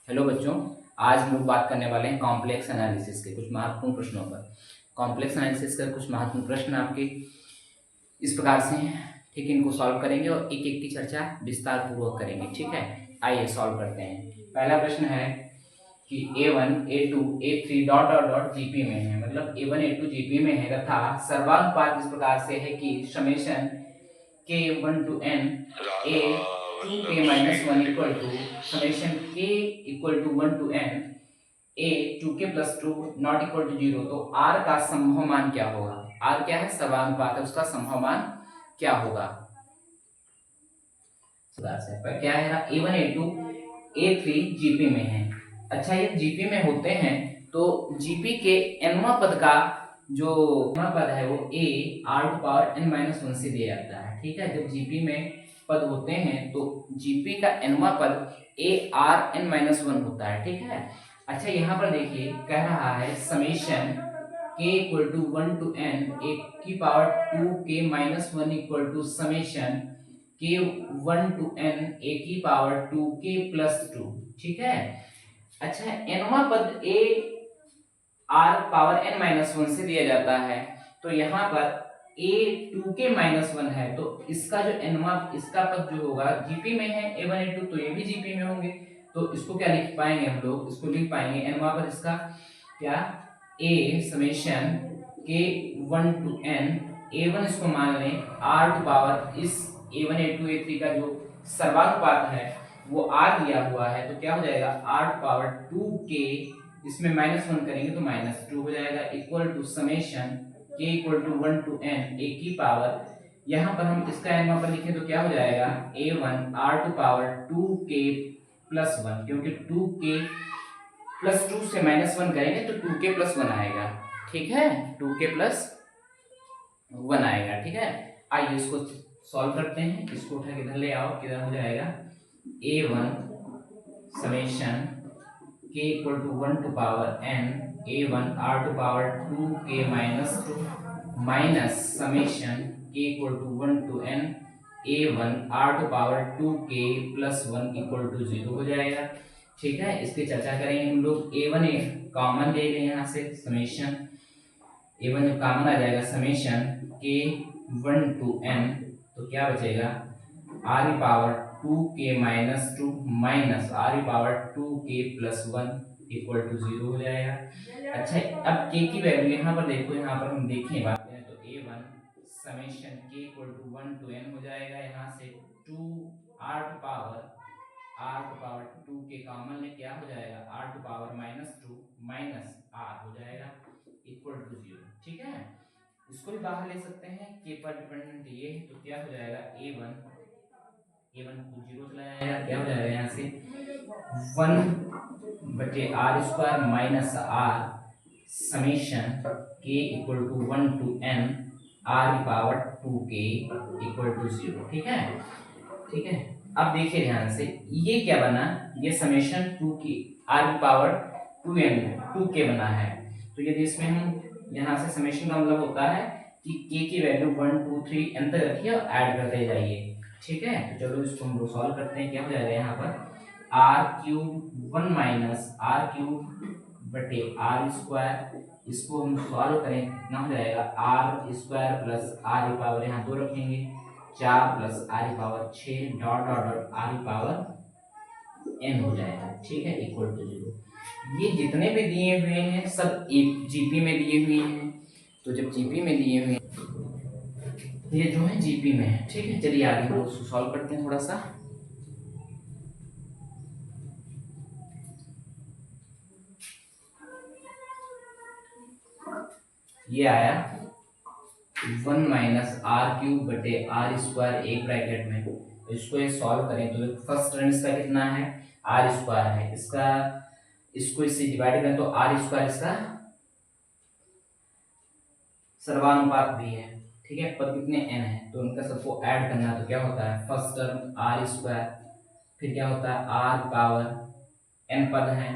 Hello बच्चों, आज हम लोग बात करने वाले हैं कॉम्प्लेक्स एनालिसिस के कुछ महत्वपूर्ण प्रश्नों पर। कॉम्प्लेक्स एनालिसिस का कुछ महत्वपूर्ण प्रश्न आपके इस प्रकार से हैं, ठीक है। इनको सॉल्व करेंगे और एक एक की चर्चा विस्तार पूर्वक करेंगे, ठीक है। आइए सॉल्व करते हैं। पहला प्रश्न है कि A1 A2 A3 dot dot dot GP में है, मतलब A1 A2 जीपी में है तथा सर्वानुपात इस प्रकार से है कि summation k1 to n a 2k minus 1 equal to summation k equal to 1 to n a 2k plus 2 not equal to 0। तो r का संभव मान क्या होगा? r क्या है? समानुपात है, उसका संभव मान क्या होगा? पर क्या है ना, a1 a2 a3 जीपी में है। अच्छा, ये जीपी में होते हैं तो जीपी के nवां पद का जो पद है वो a r⁻n-1 से दिया जाता है, ठीक है। जब जीपी में पद होते हैं तो जीपी का nवां पद a r(n-1) होता है, ठीक है। अच्छा, यहाँ पर देखिए कह रहा है summation k equal to 1 to n a की power 2k-1 equal to summation k1 to n a की पावर 2k plus 2, ठीक है। अच्छा, nवां पद a r(n-1) से दिया जाता है, तो यहाँ पर a 2k-1 है, तो इसका जो nवां इसका पद जो होगा जीपी में है a1 a2, तो ये भी जीपी में होंगे। तो इसको क्या लिख पाएंगे हम लोग? इसको लिख पाएंगे nवां पद इसका क्या, a summation k1 to n a1 इसको मान लें r⁻, इस a1 a2 a3 का जो सर्वानुपात है वो r दिया हुआ है, तो क्या हो जाएगा r⁻2k, इसमें -1 करेंगे तो -2 हो जाएगा, equal to summation k equal to 1 to n a की पावर, यहाँ पर हम इसका n वहां पर लिखें तो क्या हो जाएगा a1 r⁻2k plus 1, क्योंकि 2k plus 2 से -1 करेंगे तो 2k plus 1 आएगा, ठीक है। 2k plus 1 आएगा, ठीक है। आइए इसको सॉल्व करते हैं। इसको उठा के इधर ले आओ, किधर हो जाएगा a1 summation k equal to 1 to power n a1 r⁻2k minus 2 minus summation k equal to 1 to n a1 r⁻2k plus 1 equal to 0 हो जाएगा, ठीक है। इसकी चर्चा करेंगे हम लोग। a1 कॉमन ले लें यहाँ से, समेशन a1 कॉमन आ जाएगा, समेशन k1 to n, तो क्या बचेगा r⁻2k minus 2 minus r⁻2k plus 1 equal to 0 हो जाएगा। अच्छा, अब k की वैल्यू यहाँ पर देखो, यहाँ पर हम देखें बात करें तो a1 summation k equal to 1 to n हो जाएगा, यहाँ से 2 r⁻2 के कॉमन में क्या हो जाएगा r⁻-2 माइनस r हो जाएगा इक्वल टू 0, ठीक है। इसको भी बाहर ले सकते हैं, k पर डिपेंडेंट ये है, तो क्या हो जाएगा a1 को 0 चला जाएगा, क्या हो जाएगा यहाँ से 1/r² minus r summation k equal to 1 to n r⁻2k equal to 0, ठीक है, ठीक है। अब देखिए ध्यान से, ये क्या बना, ये समेशन 2k r⁻2n 2k बना है, तो यदि इसमें हम यहाँ से समेशन का मतलब होता है कि k की वैल्यू 1 2 3 n तक रखिए और ऐड करते जाइए, ठीक है। तो चलो इसको हम लोग सॉल्व करते हैं। क्या हो जाएगा यहाँ पर r³ 1 माइनस r³ इसको हम सॉल्व करें कितना हो जाएगा r² प्लस r⁻, यहाँ 2 रखेंगे 4 plus r⁻6 dot dot dot r⁻n हो जाएगा, ठीक है, इक्वल टू 0। ये जितने भी दिए हुए हैं सब एक जीपी में दिए हुए हैं, तो जब जीपी में दिए हुए ये जो है जीपी में है, ठीक है। चलिए आगे हम सॉल्व करते हैं थोड़ा सा। ये आया 1 माइनस r³ एक ब्रैकेट में, तो इसको ये सॉल्व करें तो फर्स्ट टर्म इसका कितना है r² है, इसका इसको इससे डिवाइड करें तो r² इसका सर्वानुपात भी है, ठीक है। पद कितने n है तो उनका सबको ऐड करना, तो क्या होता है फर्स्ट टर्म r², फिर क्या होता है r⁻n पद है,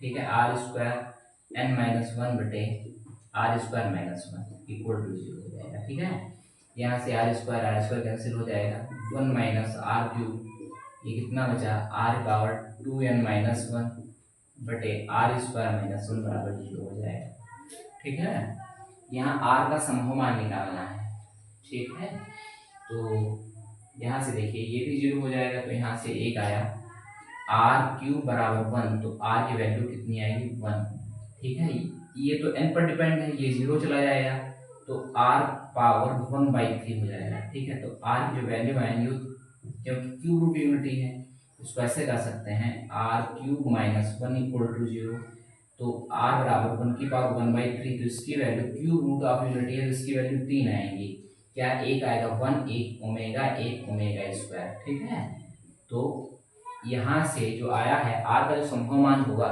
ठीक है, r² n-1/r² - 1 इक्वल टू 0 हो जाएगा, ठीक है। यहाँ से r² कैंसिल हो जाएगा, 1 माइनस r³ ये कितना बचा, r पावर 2n-1 बटे r स्क्वायर माइनस 1 बराबर 0 हो जाएगा। ठीक है, यहाँ r का समूह मान निकालना है। ठीक है, तो यहाँ से देखिए ये भी 0 हो जाएगा, तो यहाँ से एक आया r क्यूब बराबर 1, तो r की वैल्यू कितनी आएगी 1। ठीक है, ये तो n पर डिपेंड है, ये 0 चला जाएगा तो r पावर 1/3 हो जाएगा। ठीक है, तो r की जो वैल्यू आएंगी, क्योंकि क्यूब रूट यूनिटी है उसको ऐसे कर सकते हैं r cube minus 1 equal to 0। तो r बराबर 1 की पावर 1/3, तो इसकी value cube root of unity है, तो इसकी वैल्यू 3 आएंगी। क्या, एक आएगा 1, एक ओमेगा स्क्वायर। ठीक है, तो यहाँ से जो आया है r का जो संभव मान होगा,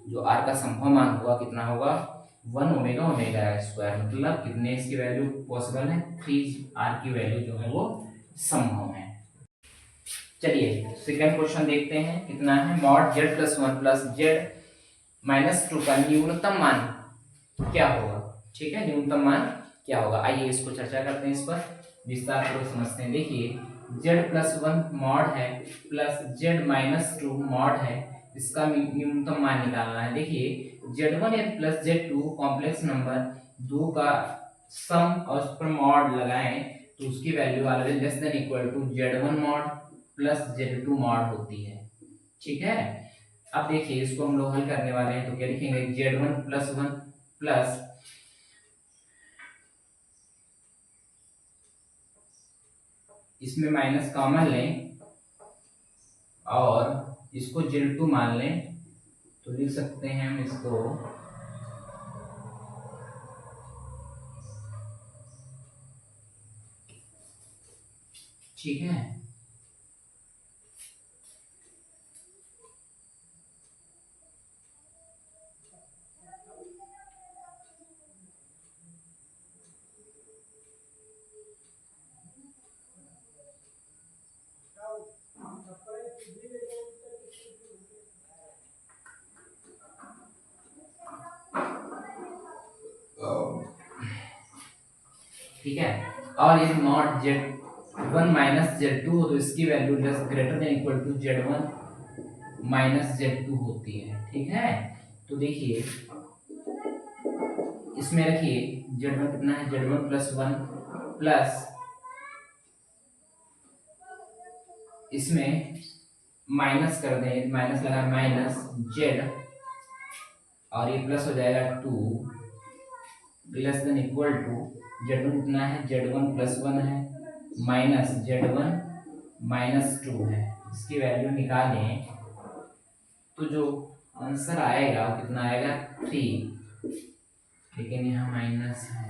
जो r का संभव मान होगा कितना होगा 1 ओमेगा स्क्वायर, मतलब कितने इसकी वैल्यू पॉसिबल है 3r की वैल्यू जो है वो संभव है। चलिए सेकंड क्वेश्चन देखते हैं, कितना है mod z plus 1 plus z minus 2 का न्यूनतम मान क्या होगा। ठीक है, न्यूनतम मान क्या होगा, आइए इसको चर्चा करते हैं, इस पर विस्तार पूर्वक समझते हैं। देखिए z प्लस 1 मॉड है प्लस z माइनस 2 मॉड है, इसका न्यूनतम मान निकालना है। देखिए z1 plus z2 complex number दो का सम और उस पर मॉड लगाएं तो उसकी value always less than equal to z1 mod plus z2 mod होती है। ठीक है, अब देखिए इसको हम लोग हल करने वाले हैं, तो क्या लिखेंगे z1 प्लस 1 प्लस इसमें माइनस कॉमन लें और इसको z2 मान लें, तो लिख सकते हैं हम इसको ठीक है। ठीक है, और ये नॉट z1 माइनस z2 हो तो इसकी value less greater than equal to z1 माइनस z2 होती है। ठीक है, तो देखिए इसमें रखिए z1 कितना है z1 प्लस 1 प्लस इसमें माइनस कर दें, माइनस लगा माइनस z और ये प्लस हो जाएगा 2 less than equal to z1 कितना है z1 प्लस 1 है माइनस z1 माइनस 2 है, इसकी वैल्यू निकालें तो जो आंसर आएगा वो कितना आएगा 3, लेकिन यहाँ माइनस है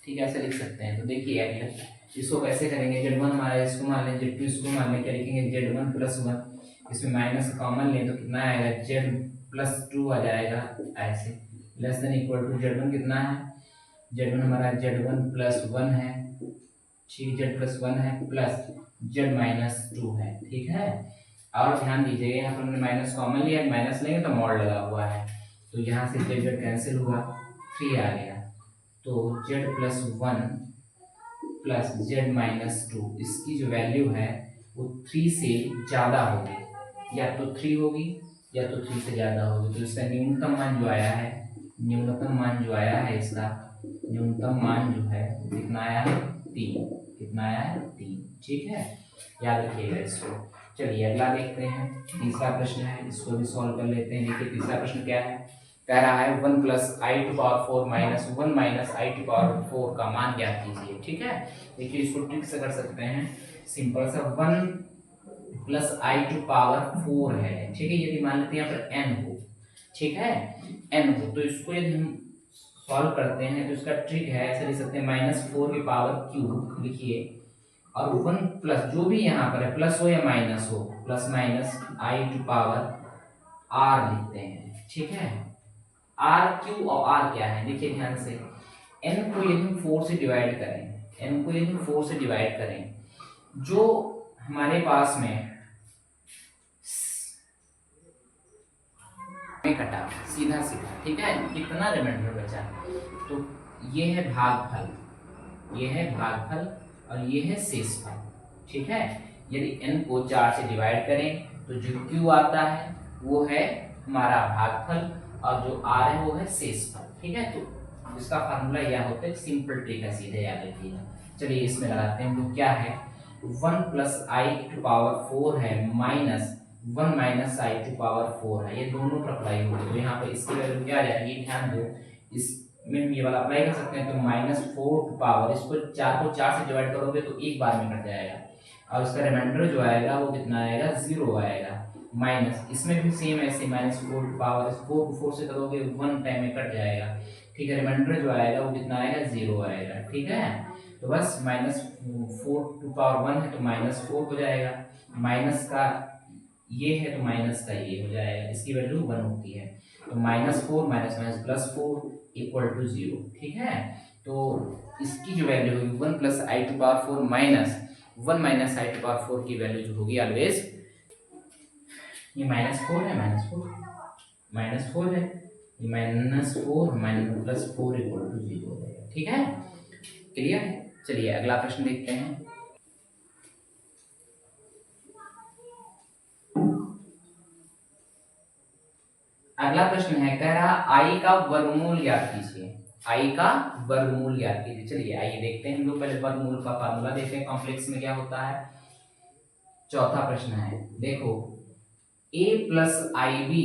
ठीक है, ऐसे लिख सकते हैं। तो देखिए अगले इसको कैसे करेंगे, z1 हमारा इसको मान लें, z2 इसको मान लें, क्या लिखेंगे z1 प्लस 1, इसमें माइनस कॉमन लें तो कितना आएगा z प्लस 2 आ जाएगा, ऐसे less than equal to z1 कितना है z1 हमारा z1 प्लस 1 है, ठीक z प्लस 1 है प्लस z माइनस 2 है। ठीक है, और ध्यान दीजिएगा यहाँ पर हमने माइनस कॉमन लिया, माइनस लेंगे तो मॉड लगा हुआ है, तो यहाँ से z कैंसिल हुआ 3 आ गया, तो z plus 1 plus z minus 2 इसकी जो वैल्यू है वो 3 से ज़्यादा होगी, या तो 3 होगी या तो 3 से ज़्यादा होगी। तो इसका न्यूनतम मान जो आया है, न्यूनतम मान जो आया है इसका न्यूनतम मान जो है कितना आया है 3, कितना आया है 3। ठीक है, याद रखिएगा इसको। चलिए अगला देखते हैं, तीसरा प्रश्न है, इसको भी सॉल्व कर लेते हैं। देखिए तीसरा प्रश्न क्या है, कह रहा है 1 plus i to power 4 minus 1 minus i to power 4 का मान ज्ञात कीजिए। ठीक है, देखिए इसको ट्रिक से कर सकते हैं, सिंपल सा 1 प्लस आई टू पावर 4 है। ठीक है, यदि मान लेते हैं यहाँ पर n हो, ठीक है, n हो, तो इसको यदि हम सॉल्व करते हैं तो इसका ट्रिक है, ऐसे लिख सकते हैं -4 की पावर क्यूब लिखिए, और 1 प्लस जो भी यहाँ पर है प्लस हो या माइनस हो, plus minus i to power r लिखते हैं। ठीक है, आर क्यू और आर क्या है, देखिए ध्यान से, n को यदि हम 4 से डिवाइड करें, n को यदि हम 4 से डिवाइड करें, जो हमारे पास में कटा सीधा सीधा, ठीक है, कितना रिमाइंडर बचा, तो ये है भागफल, ये है भागफल और ये है शेषफल। ठीक है, यदि n को 4 से डिवाइड करें तो जो q आता है वो है हमारा भागफल और जो r है वो है शेषफल। ठीक है, तो इसका फार्मूला यह होता है, सिंपल ट्रिक है, सीधे याद रखिएगा। चलिए इसमें लगाते हैं, वो क्या है, 1 प्लस आई टू पावर 4 है minus 1 minus i to power 4 है, ये दोनों पर अप्लाई होगी, तो यहाँ पे इसकी वैल्यू क्या आ जाएगी, ध्यान दो, इसमें हम ये वाला अप्लाई कर सकते हैं, तो -4 टू पावर, इसको 4 को 4 से डिवाइड करोगे तो एक बार में कट जाएगा, और इसका रिमाइंडर जो आएगा वो कितना आएगा, 0 आएगा, माइनस इसमें भी सेम ऐसे -4 टू पावर, 4 को 4 से करोगे 1 टाइम में कट जाएगा। ठीक है, रिमाइंडर जो आएगा वो कितना आएगा, 0 आएगा। ठीक है, तो बस -4 टू पावर 1 है तो -4 हो जाएगा, माइनस का ये है तो माइनस का ये हो जाएगा, इसकी वैल्यू 1 होती है, तो -4 माइनस माइनस +4 इक्वल टू 0। ठीक है, तो इसकी जो वैल्यू होगी 1 plus i to power 4 minus 1 minus i to power 4 की वैल्यू जो होगी ऑलवेज, ये -4 है, -4 है, ये -4 माइनस +4 इक्वल टू 0 हो जाएगा। ठीक है, क्लियर है। चलिए अगला प्रश्न देखते हैं। अगला प्रश्न है, कह रहा आई का वर्गमूल ज्ञात कीजिए, आई का वर्गमूल ज्ञात कीजिए। चलिए आइए देखते हैं, हम लोग पहले वर्गमूल का फार्मूला देखते हैं, कॉम्प्लेक्स में क्या होता है। चौथा प्रश्न है, देखो a प्लस आई बी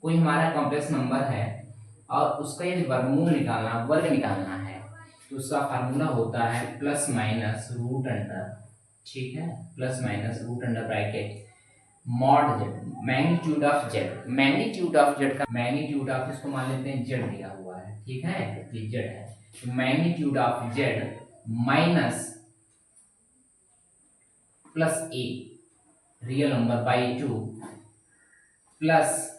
कोई हमारा कॉम्प्लेक्स नंबर है और उसका यदि वर्गमूल निकालना, वर्ग निकालना है, तो उसका फार्मूला होता है प्लस माइनस रूट अंडर, ठीक है, plus minus root under bracket mod z, magnitude of z, magnitude of z का मैग्नीट्यूड ऑफ, इसको मान लेते हैं जेड दिया हुआ है, ठीक है, ये जेड है, तो magnitude of Z minus plus a real number by 2 plus,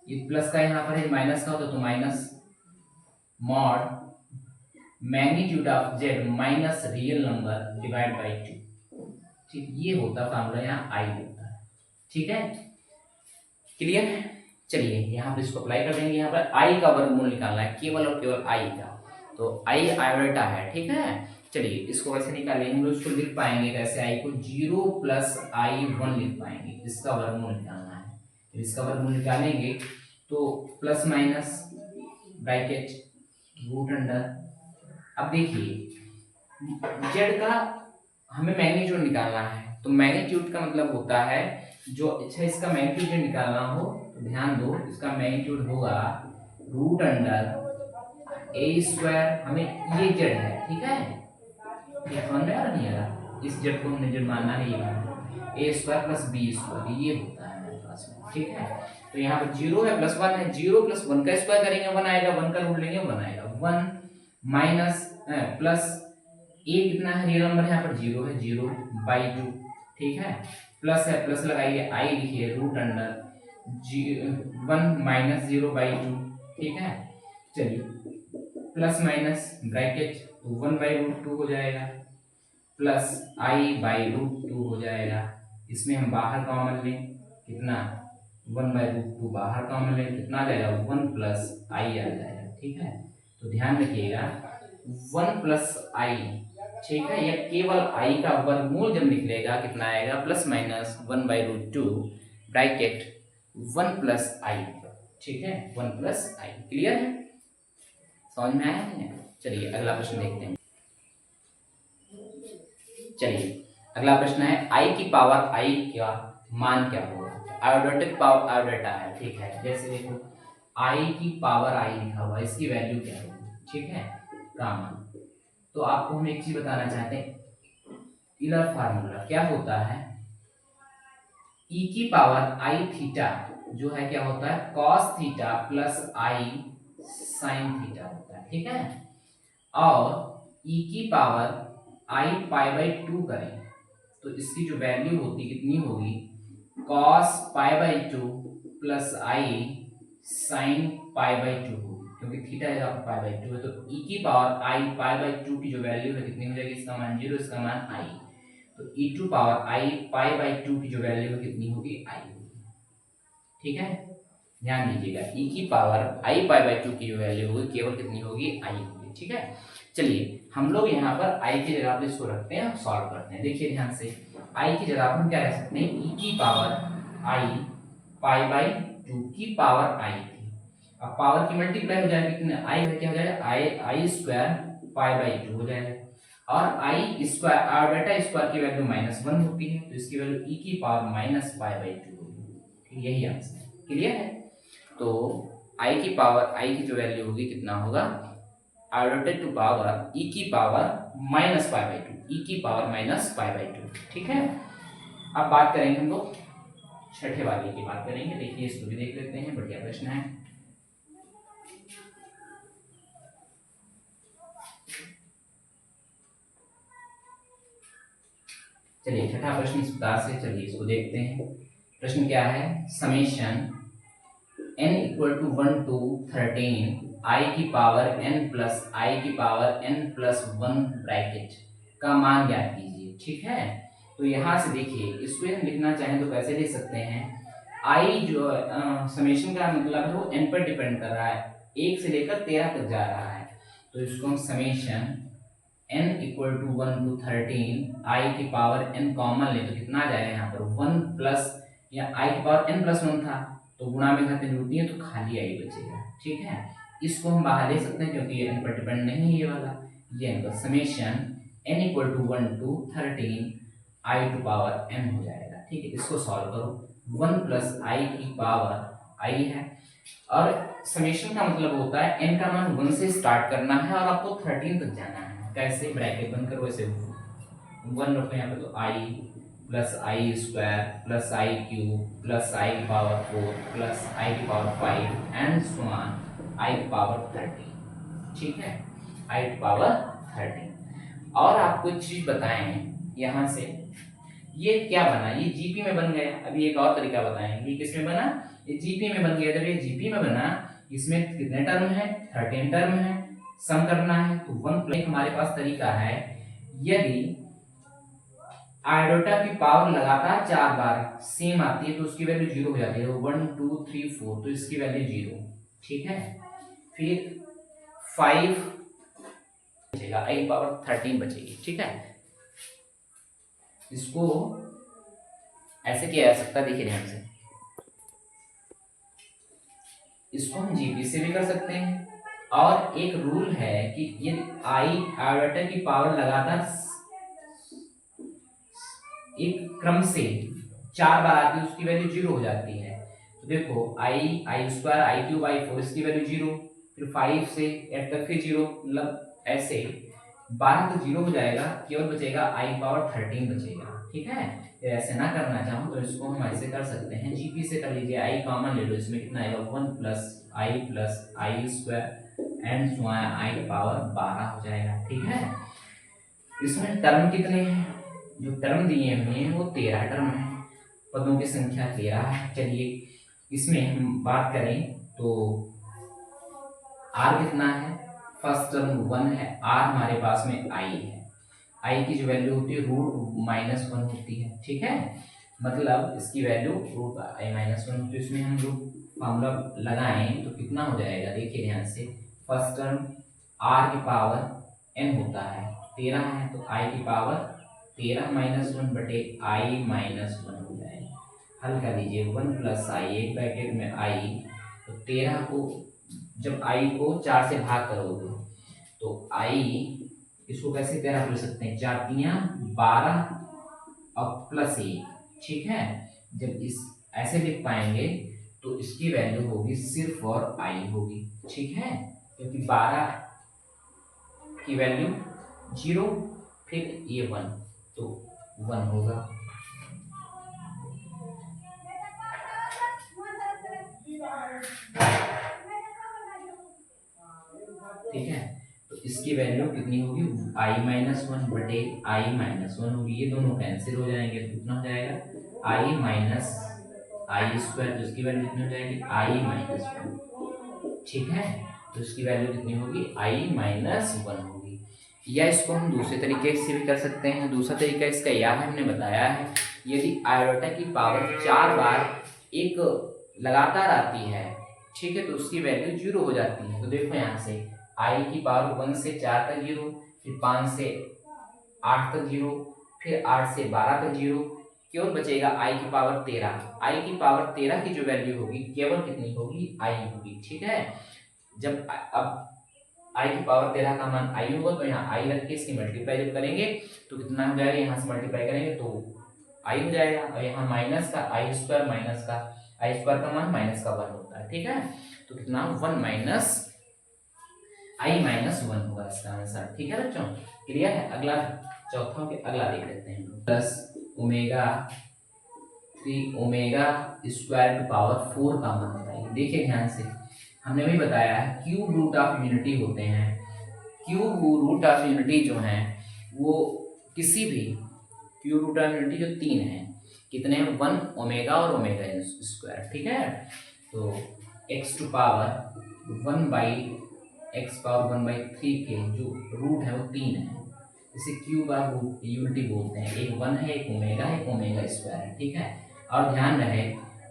ये प्लस का यहाँ पर है, माइनस का होता तो minus mod magnitude of Z minus real number divide by 2। ठीक, ये होता फार्मूला, यहाँ आई होता है। ठीक है, क्लियर है। चलिए यहाँ पर इसको अप्लाई कर देंगे, यहाँ पर आई का वर्गमूल निकालना है, केवल और केवल आई का, तो आई आयोटा है। ठीक है, चलिए इसको कैसे निकालेंगे, हम लोग इसको लिख पाएंगे कैसे, आई को 0 प्लस आई 1 लिख पाएंगे, इसका वर्गमूल निकालना है, तो इसका वर्गमूल निकालेंगे तो plus minus bracket root under, अब देखिए जेड का हमें मैग्नीट्यूड निकालना है, तो मैग्नीट्यूड का मतलब होता है जो, अच्छा इसका मैग्नीट्यूड निकालना हो तो ध्यान दो, इसका मैग्नीट्यूड होगा रूट अंडर ए स्क्वायर, हमें ये जेड है, ठीक है, ये समझ में आ रहा नहीं आ रहा, इस जेड को हमने जेड मानना है, ये ए स्क्वायर प्लस बी स्क्वायर, ये होता है हमारे पास में। ठीक है, तो यहाँ पर 0 है प्लस 1 है, 0 प्लस 1 का स्क्वायर करेंगे 1 आएगा, 1 का रूट लेंगे 1 आएगा, 1 माइनस प्लस ए कितना है, रियल नंबर यहाँ पर 0 है, 0 बाई 2, ठीक है, प्लस है, प्लस लगाइए, आई लिखिए रूट अंडर 1 माइनस 0 बाई 2, ठीक है, चलिए प्लस माइनस ब्रैकेट, तो 1 बाई रूट 2 हो जाएगा, प्लस आई बाई रूट 2 हो जाएगा, इसमें हम बाहर कॉमन लें, कितना 1 बाई रूट 2 बाहर कॉमन लें, कितना आ जाएगा 1 प्लस आई आ जाएगा। ठीक है, तो ध्यान रखिएगा 1 प्लस आई, ठीक है, यह केवल आई का वर्गमूल जब निकलेगा कितना आएगा, plus minus 1 by root 2 bracket 1 plus i, ठीक है, 1 प्लस आई। क्लियर है, समझ में आया है। चलिए अगला प्रश्न देखते हैं। चलिए अगला प्रश्न है, आई की पावर आई का मान क्या होगा, आयोडेटा की पावर आयोडेटा है, ठीक है। जैसे देखो आई की पावर आई लिखा हुआ, इसकी वैल्यू क्या होगी, ठीक है, कॉमन। तो आपको हम एक चीज बताना चाहते हैं, यूलर फार्मूला क्या होता है, ई की पावर आई थीटा जो है क्या होता है कॉस थीटा प्लस आई साइन थीटा होता है, ठीक है। और ई की पावर आई पाई बाई 2 करें तो इसकी जो वैल्यू होती कितनी होगी, cos pi by 2 plus I sine pi by 2 होगी, क्योंकि थीटा है आपका पाई बाई 2 है। तो ई की पावर आई पाई बाई 2 की जो वैल्यू है कितनी हो जाएगी, इसका मान 0, इसका मान आई। तो e to power i pi by 2 की जो वैल्यू है कितनी होगी, आई होगी, ठीक है। ध्यान दीजिएगा, ई की पावर आई पाई बाई 2 की जो वैल्यू होगी केवल कितनी होगी, आई होगी, ठीक है। चलिए हम लोग यहाँ पर आई की जगह पर इसको रखते हैं और सॉल्व करते हैं। देखिए ध्यान से, आई की जगह पर हम क्या रख सकते हैं, ई की पावर आई पाई बाई 2 की पावर आई थी। अब पावर की मल्टीप्लाई हो जाएगा, कितने आई क्या हो जाएगा, आई स्क्वायर पाई बाई 2 हो जाएगा। और आई स्क्वायर आयोडेटा स्क्वायर की वैल्यू -1 होती है, तो इसकी वैल्यू ई की पावर माइनस पाई बाई 2 होगी, यही आंसर है। क्लियर है। तो आई की पावर आई की जो वैल्यू होगी कितना होगा, आयोडेटा टू पावर ई की पावर माइनस पाई बाई 2, ई की पावर माइनस पाई बाई 2, ठीक है। अब बात करेंगे हम लोग छठे वाले की बात करेंगे। देखिए इसको भी देख लेते हैं, बढ़िया प्रश्न है। चलिए छठा प्रश्न इस प्रकार से, चलिए इसको देखते हैं। प्रश्न क्या है, summation n equal to 1 to 13 i की पावर n प्लस आई की पावर n प्लस 1 ब्रैकेट का मान ज्ञात कीजिए, ठीक है। तो यहाँ से देखिए इसको हम लिखना चाहें तो कैसे लिख सकते हैं, आई जो समेशन का मतलब है वो n पर डिपेंड कर रहा है, 1 से लेकर 13 तक जा रहा है। तो इसको हम summation n equal to 1 to 13 i की पावर n कॉमन ले तो कितना आ जाएगा, यहाँ पर 1 प्लस या आई की पावर n प्लस 1 था तो गुणा में खाते जरूरत नहीं है, तो खाली आई बचेगा, ठीक है। इसको हम बाहर ले सकते हैं क्योंकि ये n पर डिपेंड नहीं है ये वाला, ये n का summation n equal to 1 to 13 i to power n हो जाएगा, ठीक है। इसको सॉल्व करो, 1 प्लस आई की पावर आई है, और समेशन का मतलब होता है n का मान 1 से स्टार्ट करना है और आपको 13 तक जाना है। कैसे, ब्रैकेट बंद करो, ऐसे 1 रखो यहाँ पे, तो आई प्लस आई स्क्वायर प्लस आई क्यूब प्लस आई की पावर 4 प्लस आई की power 5 and so on I की पावर 13, ठीक है, आई की पावर 13। और आपको एक चीज बताएं यहाँ से, ये क्या बना, ये जीपी में बन गया। अभी एक और तरीका बताएं, ये किस में बना, ये जीपी में बन गया। जब ये जीपी में बना, इसमें कितने टर्म है, 13 टर्म है, सम करना है तो 1 प्लस हमारे पास तरीका है, यदि आयोडेटा की पावर लगातार 4 बार सेम आती है तो उसकी वैल्यू 0 हो जाती है, 1 2 3 4 तो इसकी वैल्यू 0, ठीक है। फिर 5 बचेगा, आई पावर 13 बचेगी, ठीक है। इसको ऐसे किया जा सकता है, देखिए ध्यान से, इसको हम जीपी से भी कर सकते हैं, और एक रूल है कि यदि आई आयोडेटा की पावर लगातार एक क्रम से 4 बार आती है उसकी वैल्यू 0 हो जाती है। तो देखो आई स्क्वायर आई क्यूब आई 4 इसकी वैल्यू 0, फिर 5 से 8 तक फिर 0, मतलब ऐसे 12 तो 0 हो जाएगा, केवल बचेगा आई पावर 13 बचेगा, ठीक है। ऐसे ना करना चाहो तो इसको हम ऐसे कर सकते हैं, जीपी से कर लीजिए, आई कॉमन ले लो, इसमें कितना आएगा 1 plus I square and so on I power 12 हो जाएगा, ठीक है। इसमें टर्म कितने हैं, जो टर्म दिए हुए हैं वो 13 टर्म है, पदों की संख्या 13 है। चलिए इसमें हम बात करें तो आर कितना है, फर्स्ट टर्म 1 है, आर हमारे पास में आई है, आई की जो वैल्यू होती है √-1 होती है, ठीक है। मतलब इसकी वैल्यू √i-1 होती है। इसमें हम लोग फॉर्मूला लगाएं तो कितना हो जाएगा, देखिए ध्यान से, फर्स्ट टर्म आर की पावर n होता है 13 है, तो आई की पावर 13-1 बटे i-1 हो जाएगा। हल कर लीजिए, 1 प्लस आई, एक ब्रैकेट में आई, तो 13 को जब आई को 4 से भाग करोगे तो आई, इसको कैसे 13 लिख सकते हैं, 4 × 3 = 12 और प्लस 1, ठीक है। जब इस ऐसे लिख पाएंगे तो इसकी वैल्यू होगी सिर्फ और आई होगी, ठीक है, क्योंकि 12 की वैल्यू 0, फिर ये 1, तो 1 होगा। ठीक है, तो इसकी वैल्यू कितनी होगी, i-1 बटे i-1 होगी। ये दोनों कैंसिल हो जाएंगे तो कितना हो जाएगा i माइनस आई स्क्वायर, तो इसकी वैल्यू कितनी हो जाएगी i-1, ठीक है। तो इसकी वैल्यू कितनी होगी i-1 होगी। या इसको हम दूसरे तरीके से भी कर सकते हैं। दूसरा तरीका इसका यह है, हमने बताया है यदि आयोटा की पावर 4 बार एक लगातार आती है, ठीक है, तो उसकी वैल्यू 0 हो जाती है। तो देखो यहाँ से आई की पावर 1 से 4 तक 0, फिर 5 से 8 तक 0, फिर 8 से 12 तक 0, केवल बचेगा आई की पावर 13। आई की पावर 13 की जो वैल्यू होगी केवल कितनी होगी, आई होगी, ठीक है। जब अब आई की पावर 13 का मान आई होगा तो यहाँ आई रख के इसकी मल्टीप्लाई जब करेंगे तो कितना हो जाएगा, यहाँ से मल्टीप्लाई करेंगे तो आई हो जाएगा, और यहाँ माइनस का आई स्क्वायर, माइनस का आई स्क्वायर का मान माइनस का 1 होता है, ठीक है। तो कितना 1 माइनस i-1 होगा इसका आंसर, ठीक है बच्चों, क्लियर है। अगला चौथा के अगला देख लेते हैं, plus omega 3 omega square to power 4 का मान बताइए। देखिए ध्यान से, हमने भी बताया है क्यूब रूट ऑफ यूनिटी होते हैं। क्यूब रूट ऑफ यूनिटी जो है वो किसी भी क्यूब रूट ऑफ यूनिटी जो 3 है, कितने हैं, 1 ओमेगा और ओमेगा स्क्वायर, ठीक है। तो x टू पावर 1/3 के जो रूट है वो 3 है, इसे क्यूब ऑफ यूनिटी बोलते हैं। एक 1 है, एक ओमेगा है, एक ओमेगा स्क्वायर है, ठीक है। और ध्यान रहे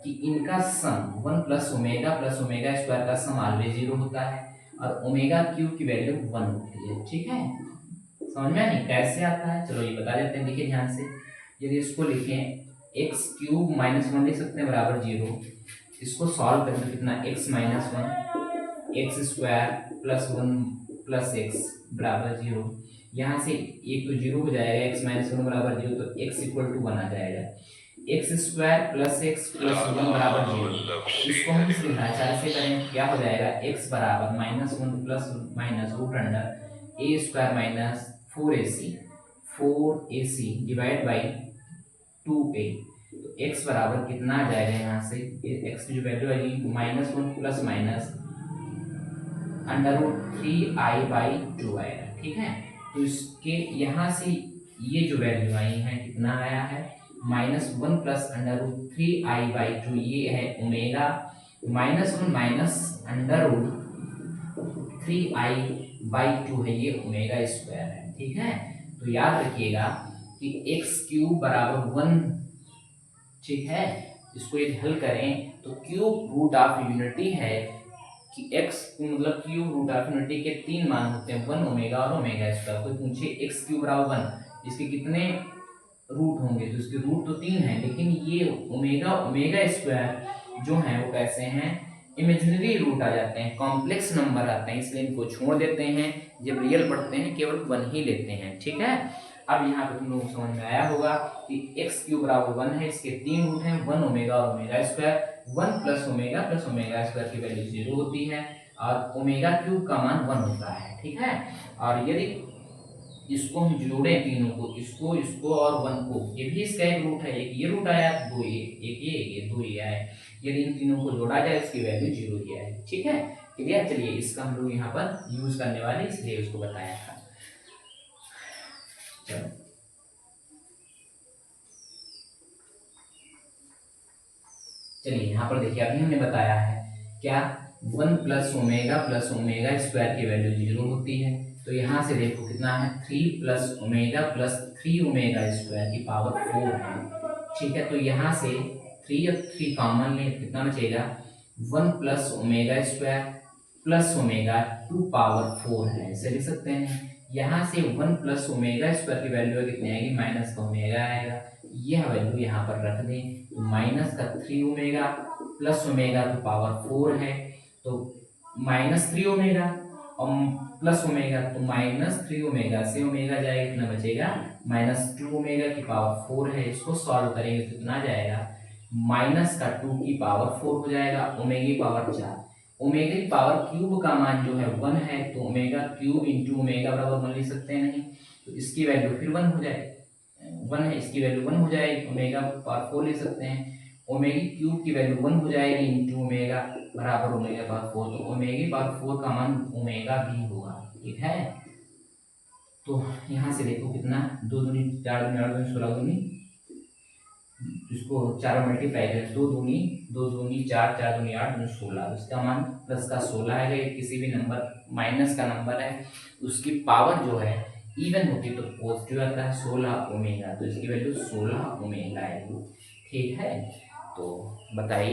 कि इनका सम 1 प्लस ओमेगा स्क्वायर का सम ऑलवेज 0 होता है, और ओमेगा क्यूब की वैल्यू 1 होती है, ठीक है। समझ में नहीं कैसे आता है, चलो ये बता देते हैं। देखिए ध्यान से, यदि इसको लिखें एक्स क्यूब -1 लिख सकते हैं बराबर 0, इसको सॉल्व करें तो कितना x-1 x square plus 1 plus x बराबर 0। यहाँ से एक तो 0 हो जाएगा, x-1 बराबर 0, तो x इक्वल टू 1 आ जाएगा। X square plus x plus 1 बराबर 0, इसको हम इस विभाजन से करें क्या हो जाएगा, x बराबर -1 plus minus root under a square minus 4ac divide by 2a। तो x बराबर कितना आ जाएगा, यहाँ से x की जो वैल्यू आएगी -1 प्लस माइनस √3i/2 आएगा, ठीक है। तो इसके यहाँ से ये जो वैल्यू आई है कितना आया है, -1 प्लस √3i/2, ये है ओमेगा, -1 माइनस √3i/2 है, ये ओमेगा स्क्वायर है, ठीक है। तो याद रखिएगा कि x क्यूब बराबर 1, ठीक है। इसको यदि हल करें तो क्यूब रूट ऑफ यूनिटी है कि x मतलब क्यूब रूट ऑफ यूनिटी के 3 मान होते हैं, 1 ओमेगा और ओमेगा स्क्वायर। कोई पूछे x क्यूब बराबर 1, इसके कितने रूट होंगे, तो इसके रूट तो 3 हैं, लेकिन ये ओमेगा स्क्वायर जो है वो कैसे हैं, इमेजिनरी रूट आ जाते हैं, कॉम्प्लेक्स नंबर आते हैं, इसलिए इनको छोड़ देते हैं। जब रियल पढ़ते हैं केवल 1 ही लेते हैं, ठीक है। अब यहाँ पे तुम लोगों को समझ में आया होगा कि x क्यूब बराबर 1 है, इसके 3 रूट हैं, 1 ओमेगा और omega square. 1 plus omega square की वैल्यू 0 होती है, और ओमेगा क्यूब का मान 1 होता है, ठीक है। और यदि इसको हम जोड़े तीनों को, इसको और 1 को, ये भी इसका एक रूट है, एक ये रूट आया, दो ये, एक ये 2 ये आए, यदि इन तीनों को जोड़ा जाए इसकी वैल्यू 0 ही आएगी, ठीक है, क्लियर। चलिए इसका हम लोग यहाँ पर यूज करने वाले, इसलिए उसको बताया था। चलिए यहाँ पर देखिए, अभी हमने बताया है क्या, 1 प्लस ओमेगा स्क्वायर की वैल्यू 0 होती है। तो यहाँ से देखो कितना है, 3 plus omega plus 3 omega square की पावर 4 है, ठीक है। तो यहाँ से 3 और 3 कॉमन ले, कितना बचेगा, 1 plus omega square plus omega to power 4 है, ऐसे लिख सकते हैं। यहाँ से 1 प्लस ओमेगा स्क्वायर की वैल्यू कितनी आएगी, माइनस का ओमेगा आएगा, यह वैल्यू यहाँ पर रख दें, तो माइनस का 3 omega plus omega to power 4 है, तो -3 ओमेगा और प्लस ओमेगा, तो -3 ओमेगा से ओमेगा जाएगा, कितना बचेगा, -2 ओमेगा की पावर 4 है। इसको सॉल्व करेंगे तो कितना जाएगा, माइनस का 2 की पावर 4 हो जाएगा, ओमेगा की पावर 4। ओमेगा की पावर क्यूब का मान जो है 1 है, तो ओमेगा क्यूब इंटू ओमेगा बराबर 1 लिख सकते हैं नहीं, तो इसकी वैल्यू फिर 1 हो जाएगी, 1 है, इसकी वैल्यू 1 हो जाएगी, ओमेगा पावर 4 लिख सकते हैं, ओमेगा क्यूब की वैल्यू 1 हो जाएगी इंटू ओमेगा बराबर ओमेगा पावर 4, तो ओमेगा पावर 4 का मान ओमेगा भी होगा, ठीक है। तो यहाँ से देखो कितना, 2 दूनी 4 दूनी 8 दूनी 16 दूनी, इसको 4 मल्टीप्लाई करें, 2 दूनी 4, 4 दूनी 8 दूनी 16, इसका मान प्लस का 16 है। किसी भी नंबर माइनस का नंबर है उसकी पावर जो है इवन होती है तो पॉजिटिव आता है, 16 ओमेगा, तो इसकी वैल्यू 16 ओमेगा है, ठीक है। तो बताइए।